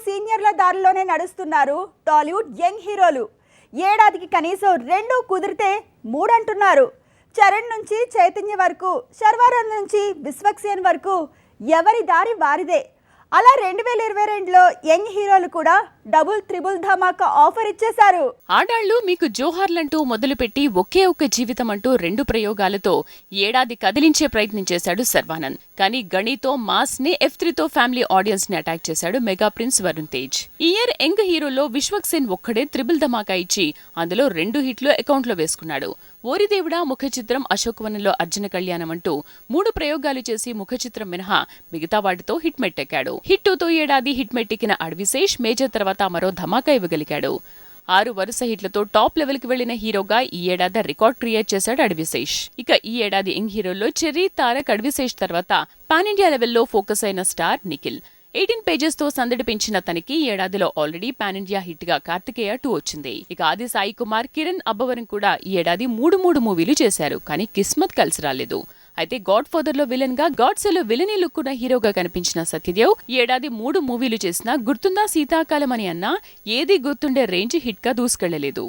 సీనియర్ల దారిలోనే నడుస్తున్నారు టాలీవుడ్ యంగ్ హీరోలు. ఏడాదికి కనీసం 2 కుదిరితే 3 అంటున్నారు. చరణ్ నుంచి చైతన్య వరకు, శర్వానంద్ నుంచి విశ్వక్సేన్ వరకు ఎవరి దారి వారిదే. అలా 2022లో యంగ్ హీరోలు కూడా డబుల్ త్రిబుల్ ధమాకా ఆఫర్ ఇచ్చేశారు. ఆడాళ్లు మీకు జోహార్లంటూ మొదలుపెట్టి ఒకే ఒక్క జీవితం అంటూ 2 ప్రయోగాలతో ఏడాది కదిలించే ప్రయత్నం చేశాడు శర్వానంద్. కానీ గణితో మాస్ ని F3తో ఫ్యామిలీ ఆడియన్స్ ని అటాక్ చేశాడు మెగా ప్రిన్స్ వరుణ్ తేజ్. ఈ ఇయర్ యంగ్ హీరోలో విశ్వక్సేన్ ఒక్కడే త్రిబుల్ ధమాకా ఇచ్చి అందులో 2 హిట్లు అకౌంట్ లో వేసుకున్నాడు. ఓరిదేవుడా, ముఖ చిత్రం, అశోకవనంలో అర్జున కళ్యాణం అంటూ 3 ప్రయోగాలు చేసి ముఖ చిత్రం మినహా మిగతా వాటితో హిట్ మెట్టెక్కాడు. హిట్ 2తో ఏడాది హిట్ మెట్టెక్కిన అడ్విశేష్ మేజర్ తర్వాత మరో ధమాకా ఇవ్వగలిగాడు. 6 వరుస హిట్లతో టాప్ లెవెల్ కి వెళ్లిన హీరోగా ఈ ఏడాది రికార్డ్ క్రియేట్ చేశాడు అడ్విశేష్. ఇక ఈ ఏడాది యంగ్ హీరోల్లో చెర్రీ, తారక్, అడ్విశేష్ తర్వాత పాన్ ఇండియా లెవెల్లో ఫోకస్ అయిన స్టార్ నిఖిల్. 18 పేజెస్ తో సందడి పెంచిన తనకి ఏడాదిలో ఆల్రెడీ పాన్ ఇండియా హిట్ గా కార్తికేయ 2 వచ్చింది. ఇక ఆది సాయి కుమార్, కిరణ్ అబ్బవరం కూడా ఈ ఏడాది 3 మూవీలు చేశారు. కానీ కిస్మత్ కలిసి రాలేదు. అయితే గాడ్ ఫాదర్ లో విలన్ గా, గాడ్సేలో విలనీ లుక్ ఉన్న హీరోగా కనిపించిన సత్యదేవ్ ఈ ఏడాది 3 మూవీలు చేసినా గుర్తుందా శీతాకాలం అని అన్నా ఏది గుర్తుండే రేంజ్ హిట్ గా దూసుకెళ్లలేదు.